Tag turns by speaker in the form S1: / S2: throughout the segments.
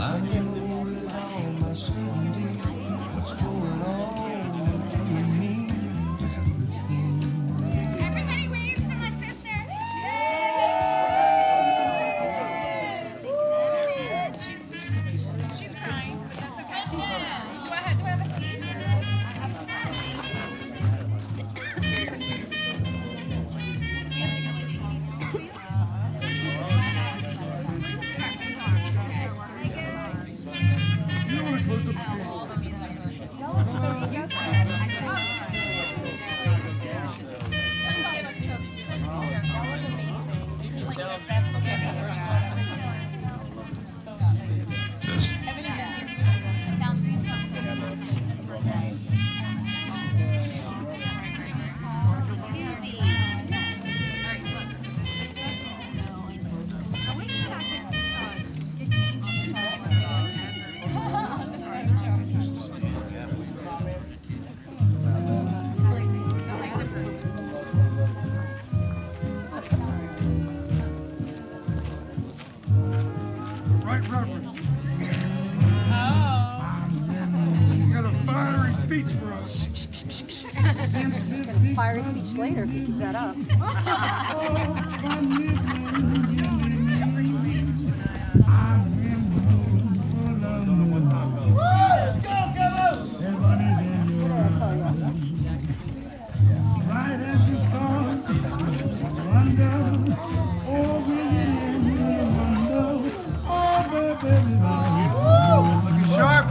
S1: I know with all my certainty what's going on with me is a good thing.
S2: Everybody wave to my sister. She's crying, but that's okay. Do I have a seat?
S1: You want to close up the video? Just. Right reverend. He's got a fiery speech for us.
S3: Fiery speech later if you keep that up.
S1: Looking sharp.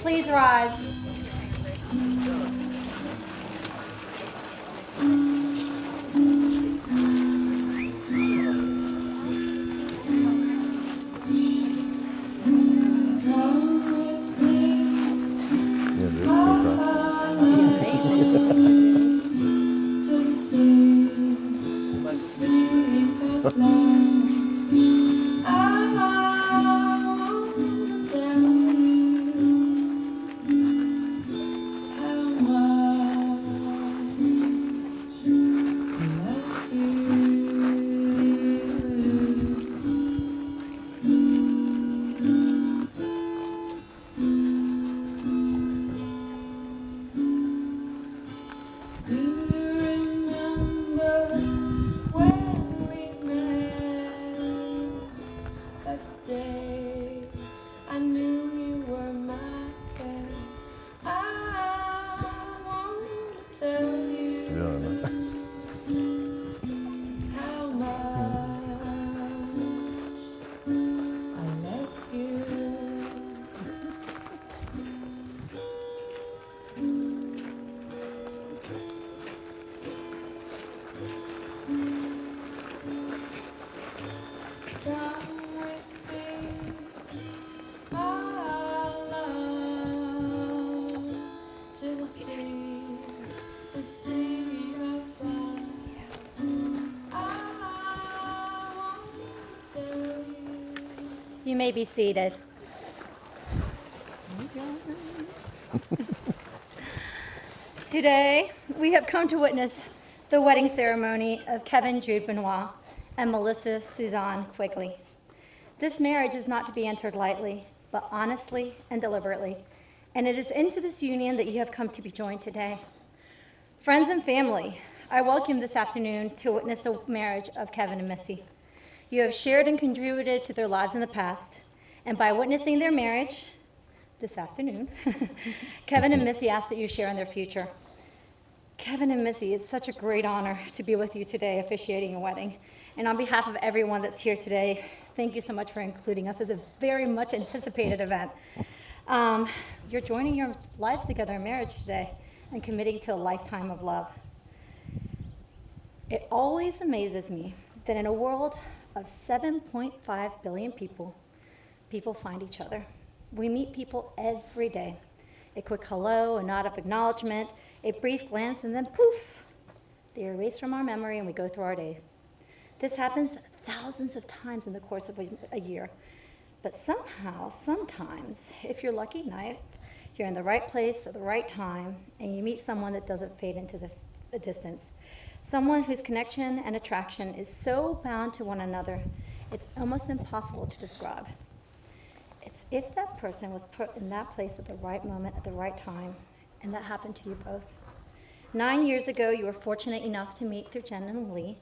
S3: Please rise. You may be seated. Today, we have come to witness the wedding ceremony of Kevin Jude Benoit and Melissa Suzanne Quigley. This marriage is not to be entered lightly, but honestly and deliberately, and it is into this union that you have come to be joined today. Friends and family, I welcome you this afternoon to witness the marriage of Kevin and Missy. You have shared and contributed to their lives in the past, and by witnessing their marriage this afternoon, Kevin and Missy ask that you share in their future. Kevin and Missy, it's such a great honor to be with you today officiating your wedding, And on behalf of everyone that's here today, thank you so much for including us. It's a very much anticipated event. You're joining your lives together in marriage today and committing to a lifetime of love. It always amazes me that in a world of 7.5 billion people find each other. We meet people every day. A quick hello, a nod of acknowledgement, a brief glance, and then poof, they're erased from our memory and we go through our day. This happens thousands of times in the course of a year. But somehow, sometimes, if you're lucky enough, you're in the right place at the right time, and you meet someone that doesn't fade into the distance. Someone whose connection and attraction is so bound to one another, it's almost impossible to describe. It's if that person was put in that place at the right moment, at the right time, and that happened to you both. 9 years ago, you were fortunate enough to meet through Jen and Lee.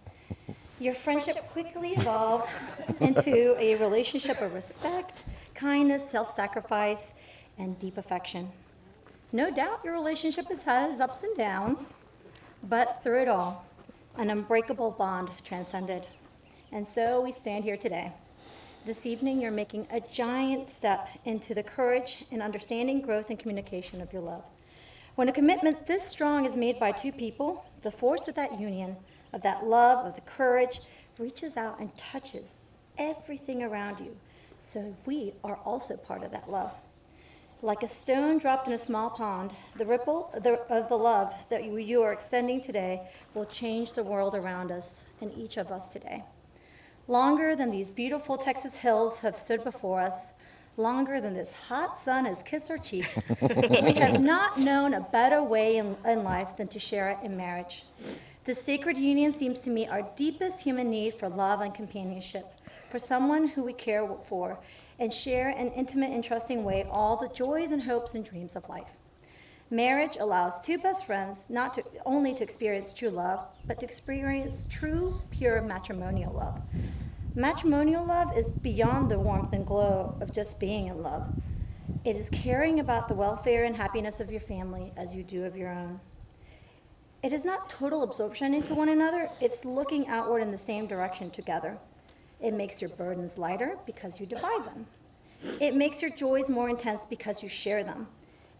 S3: Your friendship quickly evolved into a relationship of respect, kindness, self-sacrifice, and deep affection. No doubt your relationship has had its ups and downs, but through it all, an unbreakable bond transcended. And so we stand here today. This evening, you're making a giant step into the courage and understanding, growth, and communication of your love. When a commitment this strong is made by two people, the force of that union, of that love, of the courage, reaches out and touches everything around you. So we are also part of that love. Like a stone dropped in a small pond, the ripple of the love that you are extending today will change the world around us and each of us today. Longer than these beautiful Texas hills have stood before us, longer than this hot sun has kissed our cheeks, we have not known a better way in life than to share it in marriage. This sacred union seems to meet our deepest human need for love and companionship, for someone who we care for, and share in an intimate and trusting way all the joys and hopes and dreams of life. Marriage allows two best friends not only to experience true love, but to experience true, pure matrimonial love. Matrimonial love is beyond the warmth and glow of just being in love. It is caring about the welfare and happiness of your family as you do of your own. It is not total absorption into one another, it's looking outward in the same direction together. It makes your burdens lighter because you divide them. It makes your joys more intense because you share them.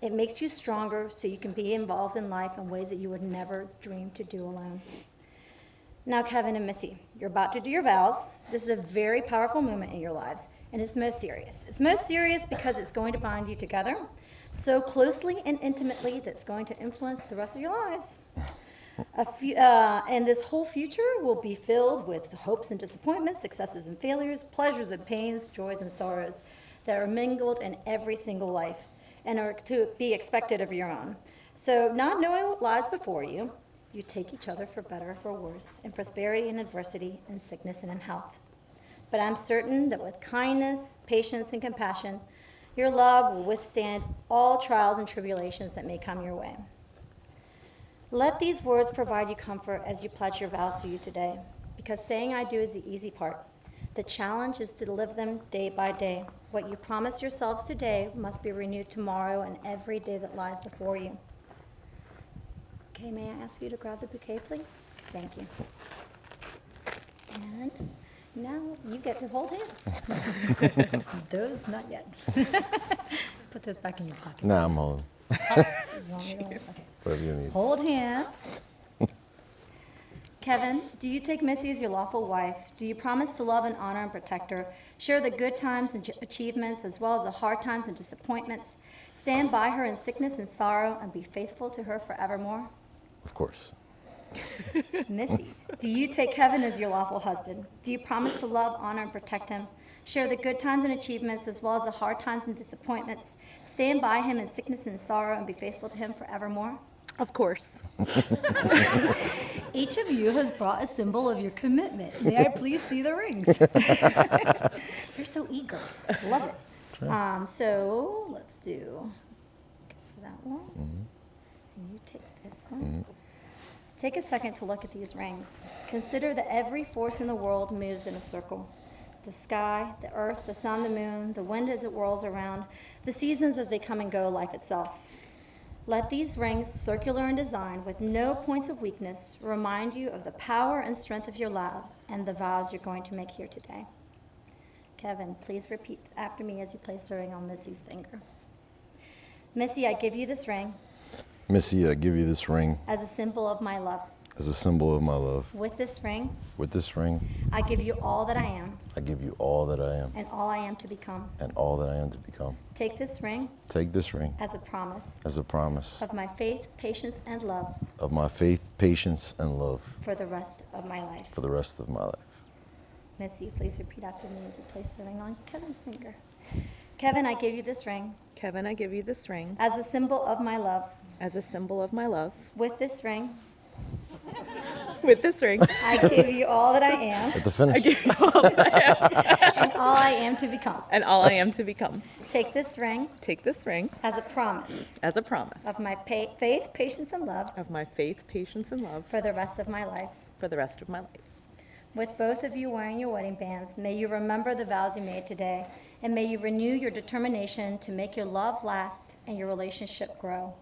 S3: It makes you stronger so you can be involved in life in ways that you would never dream to do alone. Now, Kevin and Missy, you're about to do your vows. This is a very powerful moment in your lives, and it's most serious. It's most serious because it's going to bind you together so closely and intimately that it's going to influence the rest of your lives. And this whole future will be filled with hopes and disappointments, successes and failures, pleasures and pains, joys and sorrows that are mingled in every single life and are to be expected of your own. So not knowing what lies before you, you take each other for better or for worse, in prosperity and adversity, in sickness and in health. But I'm certain that with kindness, patience, and compassion, your love will withstand all trials and tribulations that may come your way. Let these words provide you comfort as you pledge your vows to you today, because saying I do is the easy part. The challenge is to live them day by day. What you promise yourselves today must be renewed tomorrow and every day that lies before you. Okay, may I ask you to grab the bouquet, please? Thank you. And now you get to hold hands. Those, not yet. Put those back in your pocket.
S4: Nah, I'm holding.
S3: You want me to hold? Okay.
S4: Whatever you need.
S3: Hold hands. Kevin, do you take Missy as your lawful wife? Do you promise to love and honor and protect her, share the good times and achievements as well as the hard times and disappointments, stand by her in sickness and sorrow, and be faithful to her forevermore?
S4: Of course.
S3: Missy, do you take Kevin as your lawful husband? Do you promise to love, honor, and protect him, share the good times and achievements as well as the hard times and disappointments, stand by him in sickness and sorrow, and be faithful to him forevermore?
S2: Of course.
S3: Each of you has brought a symbol of your commitment. May I please see the rings? You're so eager. Love it.
S4: Sure.
S3: So let's do that one. And you take this one. Take a second to look at these rings. Consider that every force in the world moves in a circle. The sky, the earth, the sun, the moon, the wind as it whirls around, the seasons as they come and go, life itself. Let these rings, circular in design, with no points of weakness, remind you of the power and strength of your love and the vows you're going to make here today. Kevin, please repeat after me as you place the ring on Missy's finger. Missy, I give you this ring
S4: Missy, I give you this ring
S3: as a symbol of my love.
S4: as a symbol of my love.
S3: With this ring,
S4: With this ring,
S3: I give you all that I am
S4: I give you all that I am
S3: and all I am to become.
S4: and all that I am to become.
S3: Take this ring
S4: Take this ring
S3: as a promise
S4: as a promise
S3: of my faith, patience, and love
S4: of my faith, patience, and love
S3: for the rest of my life.
S4: for the rest of my life.
S3: Missy, please repeat after me as you place the ring on Kevin's finger. Kevin, I give you this ring
S5: Kevin, I give you this ring
S3: as a symbol of my love.
S5: as a symbol of my love.
S3: With this ring,
S5: With this ring,
S3: I give you all that I am
S4: At the finish.
S3: and all I am to become.
S5: and all I am to become.
S3: Take this ring
S5: Take this ring
S3: as a promise
S5: as a promise
S3: of my faith, patience, and love
S5: of my faith, patience, and love
S3: for the rest of my life.
S5: for the rest of my life.
S3: With both of you wearing your wedding bands, may you remember the vows you made today, and may you renew your determination to make your love last and your relationship grow.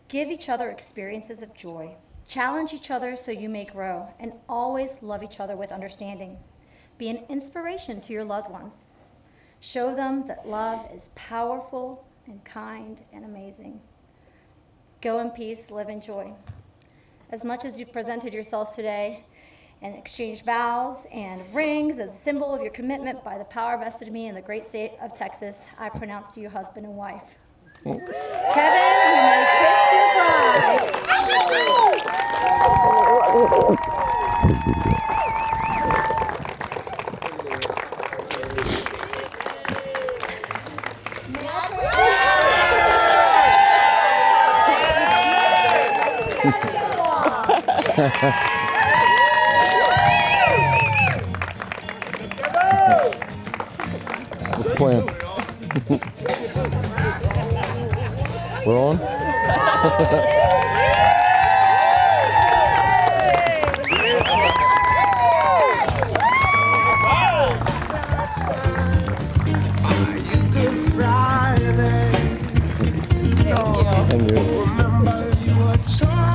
S3: Give each other experiences of joy. Challenge each other so you may grow, and always love each other with understanding. Be an inspiration to your loved ones. Show them that love is powerful and kind and amazing. Go in peace, live in joy. As much as you've presented yourselves today and exchanged vows and rings as a symbol of your commitment by the power vested in me in the great state of Texas, I pronounce to you husband and wife. Kevin, you may kiss your bride.
S4: What's the plan? We're on?
S1: Good Friday.
S4: And you.
S1: Remember you were talking.